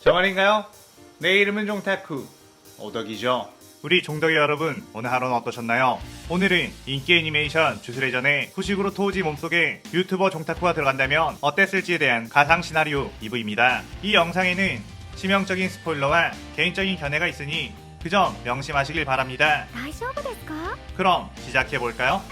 정말인가요? 내 이름은 종타쿠 오덕이죠. 우리 종덕이 여러분, 오늘 하루는 어떠셨나요? 오늘은 인기 애니메이션 주술회전에 후식으로 토우지 몸속에 유튜버 종타쿠가 들어간다면 어땠을지에 대한 가상 시나리오 2부입니다. 이 영상에는 치명적인 스포일러와 개인적인 견해가 있으니 그 점 명심하시길 바랍니다. 大丈夫ですか? 그럼 시작해볼까요?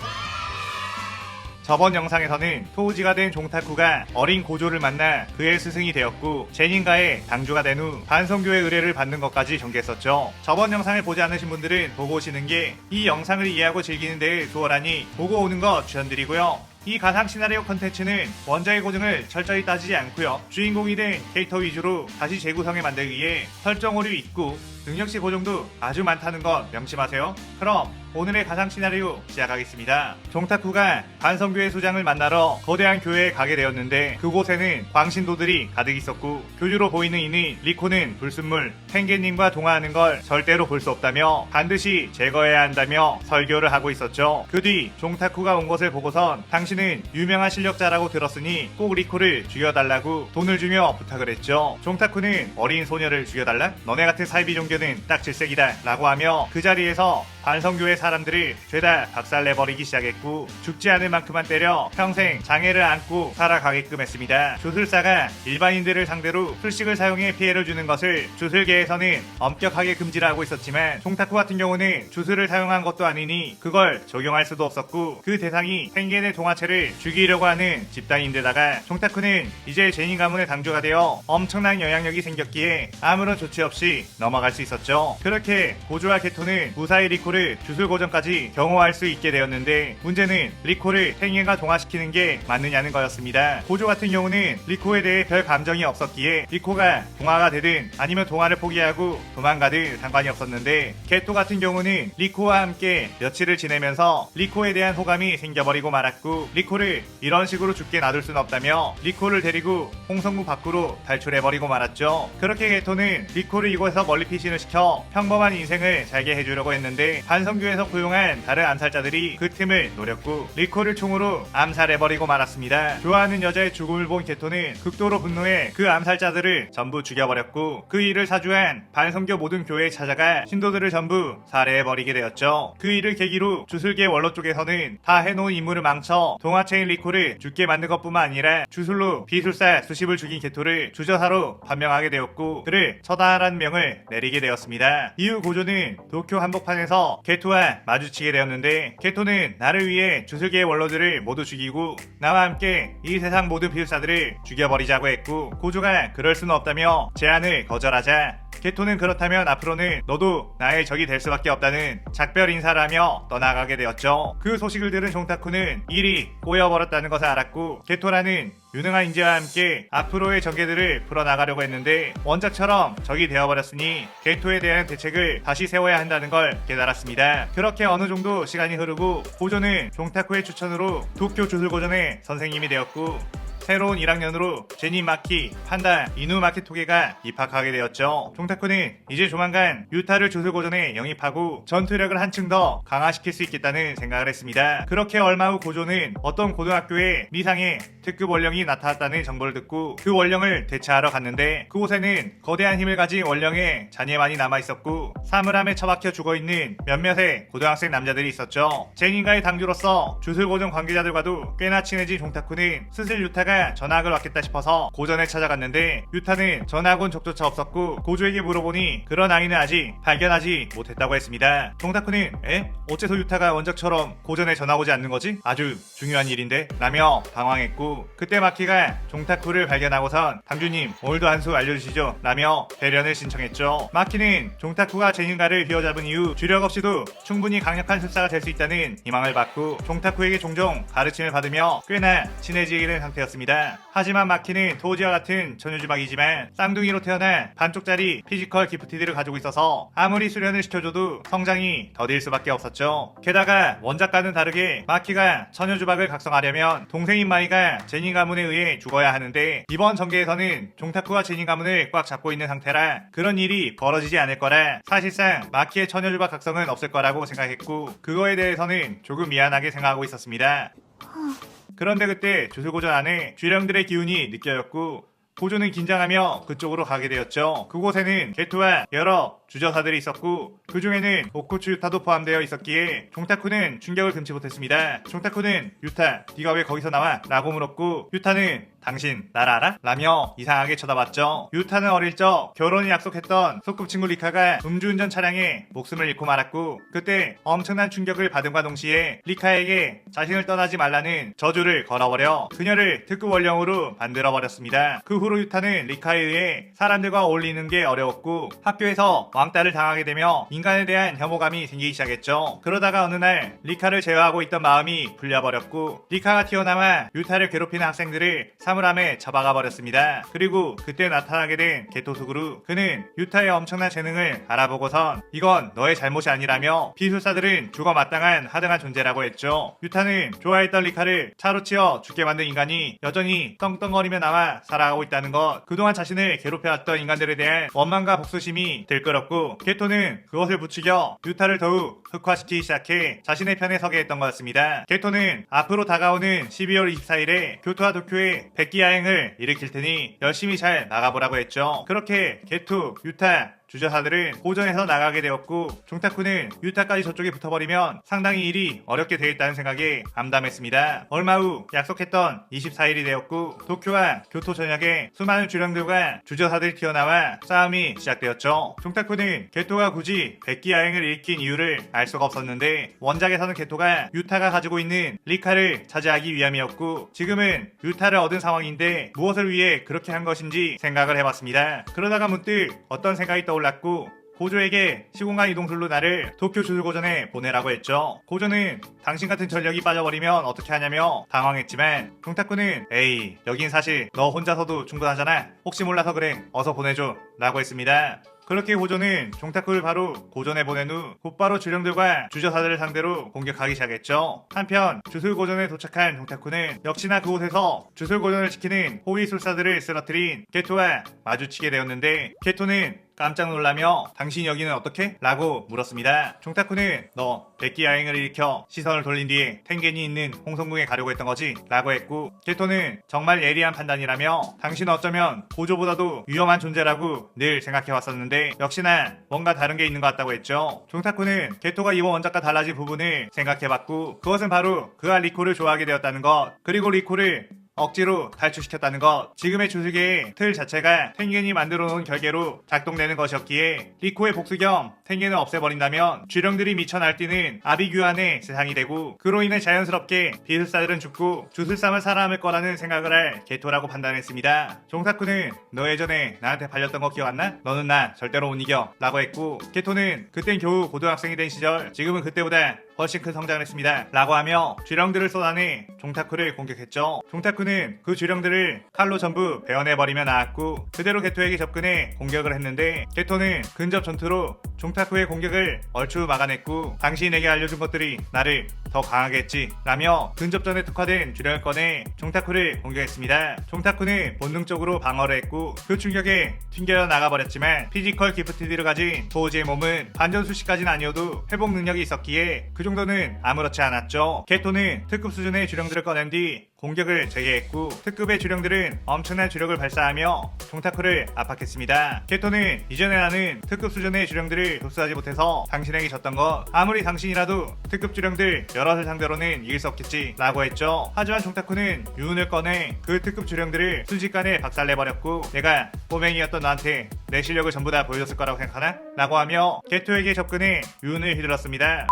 저번 영상에서는 토우지가 된 종타쿠가 어린 고조를 만나 그의 스승이 되었고 제닌가의 당주가 된 후 반성교의 의뢰를 받는 것까지 전개했었죠. 저번 영상을 보지 않으신 분들은 보고 오시는 게 이 영상을 이해하고 즐기는 데 수월하니 보고 오는 거 추천드리고요. 이 가상 시나리오 컨텐츠는 원작의 고증을 철저히 따지지 않고요. 주인공이 된 캐릭터 위주로 다시 재구성해 만들기 위해 설정 오류 있고 능력치 고정도 아주 많다는 건 명심하세요. 그럼 오늘의 가상 시나리오 시작하겠습니다. 종타쿠가 반성교회 수장을 만나러 거대한 교회에 가게 되었는데 그곳에는 광신도들이 가득 있었고 교주로 보이는 이는 리코는 불순물 펭귄님과 동화하는 걸 절대로 볼 수 없다며 반드시 제거해야 한다며 설교를 하고 있었죠. 그 뒤 종타쿠가 온 것을 보고선 당신은 유명한 실력자라고 들었으니 꼭 리코를 죽여달라고 돈을 주며 부탁을 했죠. 종타쿠는 어린 소녀를 죽여달라? 너네 같은 사이비 종교는 딱 질색이다 라고 하며 그 자리에서 반성교회 사람들을 죄다 박살내버리기 시작했고 죽지 않을 만큼만 때려 평생 장애를 안고 살아가게끔 했습니다. 주술사가 일반인들을 상대로 술식을 사용해 피해를 주는 것을 주술계에서는 엄격하게 금지를 하고 있었지만 종타쿠 같은 경우는 주술을 사용한 것도 아니니 그걸 적용할 수도 없었고 그 대상이 펭귄의 동화체를 죽이려고 하는 집단인데다가 종타쿠는 이제 제닌 가문의 당주가 되어 엄청난 영향력이 생겼기에 아무런 조치 없이 넘어갈 수 있었죠. 그렇게 고조와 게토는 무사히 리코를 주술 고정까지 경호할 수 있게 되었는데 문제는 리코를 펭귄과 동화시키는 게 맞느냐는 거였습니다. 고조 같은 경우는 리코에 대해 별 감정이 없었기에 리코가 동화가 되든 아니면 동화를 포기하고 도망가든 상관이 없었는데 게토 같은 경우는 리코와 함께 며칠을 지내면서 리코에 대한 호감이 생겨버리고 말았고 리코를 이런 식으로 죽게 놔둘 순 없다며 리코를 데리고 홍성구 밖으로 탈출해버리고 말았죠. 그렇게 게토는 리코를 이곳에서 멀리 피신을 시켜 평범한 인생을 살게 해주려고 했는데 반성교에서 고용한 다른 암살자들이 그 틈을 노렸고 리코를 총으로 암살해버리고 말았습니다. 좋아하는 여자의 죽음을 본 게토는 극도로 분노해 그 암살자들을 전부 죽여버렸고 그 일을 사주한 반성교 모든 교회에 찾아가 신도들을 전부 살해해버리게 되었죠. 그 일을 계기로 주술계 원로 쪽에서는 다 해놓은 임무를 망쳐 동화체인 리코를 죽게 만든 것뿐만 아니라 주술로 비술사 수십을 죽인 게토를 주저사로 판명하게 되었고 그를 처단하라는 명을 내리게 되었습니다. 이후 고조는 도쿄 한복판에서 게토와 마주치게 되었는데 게토는 나를 위해 주술계의 원로들을 모두 죽이고 나와 함께 이 세상 모든 비술사들을 죽여버리자고 했고 고조가 그럴 수는 없다며 제안을 거절하자 게토는 그렇다면 앞으로는 너도 나의 적이 될 수밖에 없다는 작별 인사를 하며 떠나가게 되었죠. 그 소식을 들은 종타쿠는 일이 꼬여버렸다는 것을 알았고 게토라는 유능한 인재와 함께 앞으로의 전개들을 풀어나가려고 했는데 원작처럼 적이 되어버렸으니 게토에 대한 대책을 다시 세워야 한다는 걸 깨달았습니다. 그렇게 어느 정도 시간이 흐르고 고조는 종타쿠의 추천으로 도쿄 주술고전의 선생님이 되었고 새로운 1학년으로 제닌 마키, 판다, 이누 마키토게가 입학하게 되었죠. 종타쿠는 이제 조만간 유타를 주술고전에 영입하고 전투력을 한층 더 강화시킬 수 있겠다는 생각을 했습니다. 그렇게 얼마 후 고조는 어떤 고등학교에 미상의 특급 원령이 나타났다는 정보를 듣고 그 원령을 대체하러 갔는데 그곳에는 거대한 힘을 가진 원령의 잔해만이 남아있었고 사물함에 처박혀 죽어있는 몇몇의 고등학생 남자들이 있었죠. 제닌가의 당주로서 주술고전 관계자들과도 꽤나 친해진 종타쿠는 슬슬 유타가 전학을 왔겠다 싶어서 고전에 찾아갔는데 유타는 전학 온 적조차 없었고 고조에게 물어보니 그런 아이는 아직 발견하지 못했다고 했습니다. 종타쿠는 어째서 유타가 원작처럼 고전에 전학 오지 않는 거지? 아주 중요한 일인데? 라며 당황했고 그때 마키가 종타쿠를 발견하고선 당주님 오늘도 한 수 알려주시죠 라며 배련을 신청했죠. 마키는 종타쿠가 제닌가를 휘어잡은 이후 주력 없이도 충분히 강력한 술사가 될 수 있다는 희망을 받고 종타쿠에게 종종 가르침을 받으며 꽤나 친해지게 된 상태였습니다. 하지만 마키는 토우지와 같은 전유주막이지만 쌍둥이로 태어나 반쪽짜리 피지컬 기프티드를 가지고 있어서 아무리 수련을 시켜줘도 성장이 더딜 수밖에 없었죠. 게다가 원작과는 다르게 마키가 처녀주박을 각성하려면 동생인 마이가 제닌 가문에 의해 죽어야 하는데 이번 전개에서는 종타쿠가 제닌 가문을 꽉 잡고 있는 상태라 그런 일이 벌어지지 않을 거라 사실상 마키의 처녀주박 각성은 없을 거라고 생각했고 그거에 대해서는 조금 미안하게 생각하고 있었습니다. 그런데 그때 주술고전 안에 쥐령들의 기운이 느껴졌고 고조는 긴장하며 그쪽으로 가게 되었죠. 그곳에는 게토와 여러 주저사들이 있었고 그 중에는 오쿠츠 유타도 포함되어 있었기에 종타쿠는 충격을 금치 못했습니다. 종타쿠는 유타, 네가 왜 거기서 나와? 라고 물었고 유타는 당신 날 알아? 라며 이상하게 쳐다봤죠. 유타는 어릴 적 결혼을 약속했던 소꿉친구 리카가 음주운전 차량에 목숨을 잃고 말았고 그때 엄청난 충격을 받음과 동시에 리카에게 자신을 떠나지 말라는 저주를 걸어버려 그녀를 특급 원령으로 만들어버렸습니다. 그 후로 유타는 리카에 의해 사람들과 어울리는 게 어려웠고 학교에서 왕따를 당하게 되며 인간에 대한 혐오감이 생기기 시작했죠. 그러다가 어느 날 리카를 제어하고 있던 마음이 풀려버렸고 리카가 튀어나와 유타를 괴롭히는 학생들을 사물함에 잡아가 버렸습니다. 그리고 그때 나타나게 된 게토수그루 그는 유타의 엄청난 재능을 알아보고선 이건 너의 잘못이 아니라며 비술사들은 죽어 마땅한 하등한 존재라고 했죠. 유타는 좋아했던 리카를 차로 치어 죽게 만든 인간이 여전히 떵떵거리며 나와 살아가고 있다는 것 그동안 자신을 괴롭혀왔던 인간들에 대한 원망과 복수심이 들끓었고 게토는 그것을 부추겨 유타를 더욱 흑화시키기 시작해 자신의 편에 서게 했던 것같습니다. 게토는 앞으로 다가오는 12월 24일에 교토와 도쿄에 백기 야행을 일으킬 테니 열심히 잘 나가보라고 했죠. 그렇게 게토, 유타, 주저사들은 고전에서 나가게 되었고 종타쿠는 유타까지 저쪽에 붙어버리면 상당히 일이 어렵게 되겠다는 생각에 암담했습니다. 얼마 후 약속했던 24일이 되었고 도쿄와 교토 전역에 수많은 주령들과 주저사들이 튀어나와 싸움이 시작되었죠. 종타쿠는 게토가 굳이 백기 야행을 일으킨 이유를 알 수가 없었는데 원작에서는 게토가 유타가 가지고 있는 리카를 차지하기 위함이었고 지금은 유타를 얻은 상황인데 무엇을 위해 그렇게 한 것인지 생각을 해봤습니다. 그러다가 문득 어떤 생각이 떠올랐고 고조에게 시공간 이동술로 나를 도쿄 주술고전에 보내라고 했죠. 고조는 당신 같은 전력이 빠져버리면 어떻게 하냐며 당황했지만 종타쿠는 에이 여긴 사실 너 혼자서도 충분하잖아. 혹시 몰라서 그래 어서 보내줘 라고 했습니다. 그렇게 고조는 종타쿠를 바로 고전에 보낸 후 곧바로 주령들과 주저사들을 상대로 공격하기 시작했죠. 한편 주술고전에 도착한 종타쿠는 역시나 그곳에서 주술고전을 지키는 호위술사들을 쓰러뜨린 게토와 마주치게 되었는데 게토는 깜짝 놀라며 당신 여기는 어떻게? 라고 물었습니다. 종타쿠는 너 백기 야행을 일으켜 시선을 돌린 뒤에 텐겐이 있는 홍성궁에 가려고 했던 거지? 라고 했고 게토는 정말 예리한 판단이라며 당신은 어쩌면 고조보다도 위험한 존재라고 늘 생각해왔었는데 역시나 뭔가 다른 게 있는 것 같다고 했죠. 종타쿠는 게토가 이번 원작과 달라진 부분을 생각해봤고 그것은 바로 그가 리코를 좋아하게 되었다는 것 그리고 리코를 억지로 탈출시켰다는 것 지금의 주술계의 틀 자체가 텐겐이 만들어 놓은 결계로 작동되는 것이었기에 리코의 복수 겸 텐겐을 없애버린다면 주령들이 미쳐 날뛰는 아비규환의 세상이 되고 그로 인해 자연스럽게 비술사들은 죽고 주술사만 살아남을 거라는 생각을 할 게토라고 판단했습니다. 종타쿠는 너 예전에 나한테 발렸던 거 기억 안 나? 너는 나 절대로 못 이겨 라고 했고 게토는 그땐 겨우 고등학생이 된 시절 지금은 그때보다 훨씬 큰 성장을 했습니다 라고 하며 주령들을 쏟아내 종타쿠를 공격했죠. 종타쿠는 그 주령들을 칼로 전부 베어내버리며 나왔고 그대로 게토에게 접근해 공격을 했는데 게토는 근접 전투로 종타쿠의 공격을 얼추 막아냈고 당신이 내게 알려준 것들이 나를 더 강하게 했지 라며 근접전에 특화된 주령을 꺼내 종타쿠를 공격했습니다. 종타쿠는 본능적으로 방어를 했고 그 충격에 튕겨 나가버렸지만 피지컬 기프티드를 가진 도우지의 몸은 반전 수시까지는 아니어도 회복 능력이 있었기에 그 정도는 아무렇지 않았죠. 게토는 특급 수준의 주령들을 꺼낸 뒤 공격을 재개했고 특급의 주령들은 엄청난 주력을 발사하며 종타쿠를 압박했습니다. 게토는 이전에 나는 특급 수준의 주령들을 흡수하지 못해서 당신에게 졌던 것 아무리 당신이라도 특급 주령들 여럿을 상대로는 이길 수 없겠지 라고 했죠. 하지만 종타쿠는 유운을 꺼내 그 특급 주령들을 순식간에 박살내버렸고 내가 꼬맹이였던 너한테 내 실력을 전부 다 보여줬을 거라고 생각하나? 라고 하며 게토에게 접근해 유운을 휘둘렀습니다.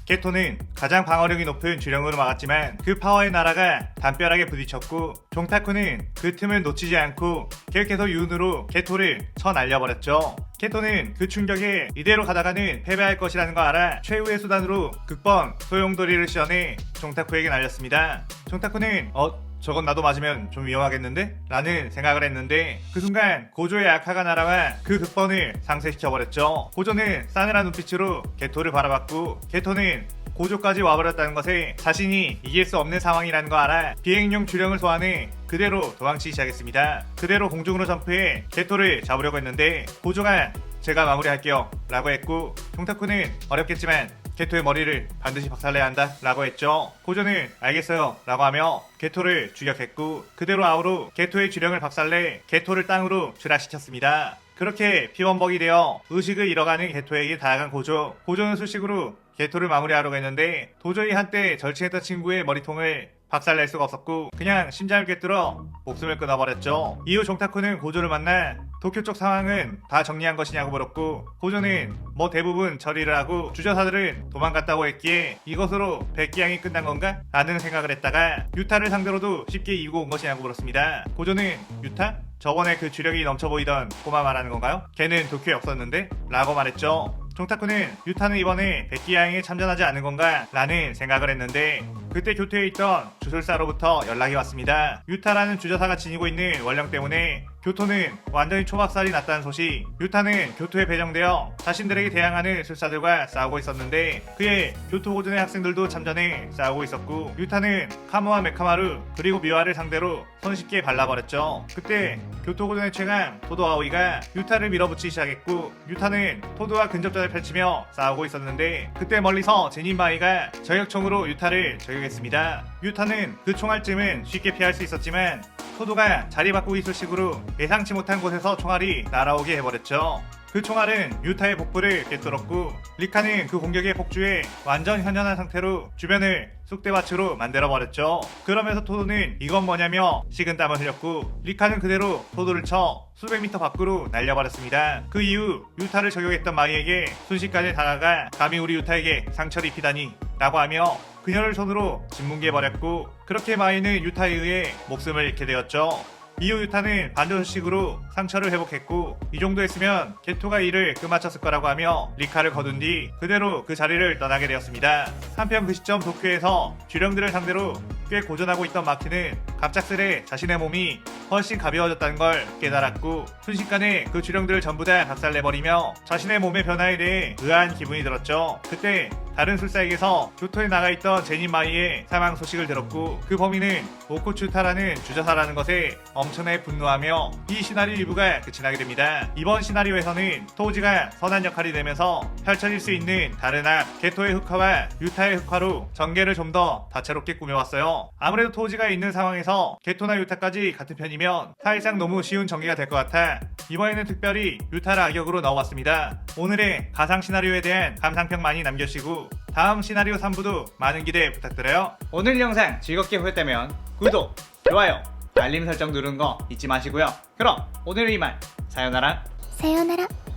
게토는 가장 방어력이 높은 주령으로 막았지만 그 파워의 나라가 담벼락에 부딪혔고 종타쿠는 그 틈을 놓치지 않고 계속해서 유운으로 게토를 쳐 날려버렸죠. 게토는 그 충격에 이대로 가다가는 패배할 것이라는 거 알아 최후의 수단으로 극번 소용돌이를 시전해 종타쿠에게 날렸습니다. 종타쿠는 저건 나도 맞으면 좀 위험하겠는데? 라는 생각을 했는데 그 순간 고조의 아카가 날아와 그 극번을 상쇄시켜버렸죠. 고조는 싸늘한 눈빛으로 게토를 바라봤고 게토는 고조까지 와버렸다는 것에 자신이 이길 수 없는 상황이라는 거 알아 비행용 주령을 소환해 그대로 도망치기 시작했습니다. 그대로 공중으로 점프해 게토를 잡으려고 했는데 고조가 제가 마무리할게요 라고 했고 종타쿠는 어렵겠지만 게토의 머리를 반드시 박살내야 한다 라고 했죠. 고조는 알겠어요 라고 하며 게토를 추격했고 그대로 아우로 게토의 주령을 박살내 게토를 땅으로 추락시켰습니다. 그렇게 피원벅이 되어 의식을 잃어가는 게토에게 다가간 고조. 고조는 수식으로 게토를 마무리하려고 했는데 도저히 한때 절친했던 친구의 머리통을 박살낼 수가 없었고 그냥 심장을 꿰뚫어 목숨을 끊어버렸죠. 이후 종타쿠는 고조를 만나 도쿄 쪽 상황은 다 정리한 것이냐고 물었고 고조는 뭐 대부분 처리를 하고 주저사들은 도망갔다고 했기에 이것으로 백기양이 끝난 건가? 라는 생각을 했다가 유타를 상대로도 쉽게 이기고 온 것이냐고 물었습니다. 고조는 유타? 저번에 그 주력이 넘쳐 보이던 꼬마 말하는 건가요? 걔는 도쿄에 없었는데? 라고 말했죠. 종타쿠는 유타는 이번에 백기야행에 참전하지 않은 건가? 라는 생각을 했는데 그때 교토에 있던 주술사로부터 연락이 왔습니다. 유타라는 주저사가 지니고 있는 원령 때문에 교토는 완전히 초박살이 났다는 소식. 유타는 교토에 배정되어 자신들에게 대항하는 술사들과 싸우고 있었는데 그의 교토 고전의 학생들도 참전해 싸우고 있었고 유타는 카모와 메카마루 그리고 미와를 상대로 손쉽게 발라버렸죠. 그때 교토 고전의 최강 토도 아오이가 유타를 밀어붙이기 시작했고 유타는 토도와 근접전을 펼치며 싸우고 있었는데 그때 멀리서 제닌마이가 저격총으로 유타를 저격했습니다. 유타는 그 총알쯤은 쉽게 피할 수 있었지만 토도가 자리 바꾸고 있을 식으로 예상치 못한 곳에서 총알이 날아오게 해버렸죠. 그 총알은 유타의 복부를 꿰뚫었고 리카는 그 공격의 폭주에 완전 현연한 상태로 주변을 쑥대밭으로 만들어버렸죠. 그러면서 토도는 이건 뭐냐며 식은땀을 흘렸고 리카는 그대로 토도를 쳐 수백 미터 밖으로 날려버렸습니다. 그 이후 유타를 저격했던 마이에게 순식간에 다가가 감히 우리 유타에게 상처를 입히다니 라고 하며 그녀를 손으로 짓뭉개버렸고 그렇게 마이는 유타에 의해 목숨을 잃게 되었죠. 이후 유타는 반전식으로 상처를 회복했고 이 정도 했으면 게토가 이를 끝마쳤을 거라고 하며 리카를 거둔 뒤 그대로 그 자리를 떠나게 되었습니다. 한편 그 시점 도쿄에서 주령들을 상대로 꽤 고전하고 있던 마키는 갑작스레 자신의 몸이 훨씬 가벼워졌다는 걸 깨달았고 순식간에 그 주령들을 전부 다 박살내버리며 자신의 몸의 변화에 대해 의아한 기분이 들었죠. 그때 다른 술사에게서 교토에 나가있던 제닌마이의 사망 소식을 들었고 그 범인은 오코추타라는 주저사라는 것에 엄청나게 분노하며 이 시나리오 일부가 끝이 나게 됩니다. 이번 시나리오에서는 토우지가 선한 역할이 되면서 펼쳐질 수 있는 다른 악 게토의 흑화와 유타의 흑화로 전개를 좀 더 다채롭게 꾸며왔어요. 아무래도 토우지가 있는 상황에서 게토나 유타까지 같은 편이면 사실상 너무 쉬운 전개가 될 것 같아 이번에는 특별히 유타를 악역으로 넣어봤습니다. 오늘의 가상 시나리오에 대한 감상평 많이 남겨주시고 다음 시나리오 3부도 많은 기대 부탁드려요. 오늘 영상 즐겁게 보셨다면 구독, 좋아요, 알림 설정 누르는 거 잊지 마시고요. 그럼 오늘은 이만 사요나라.さようなら。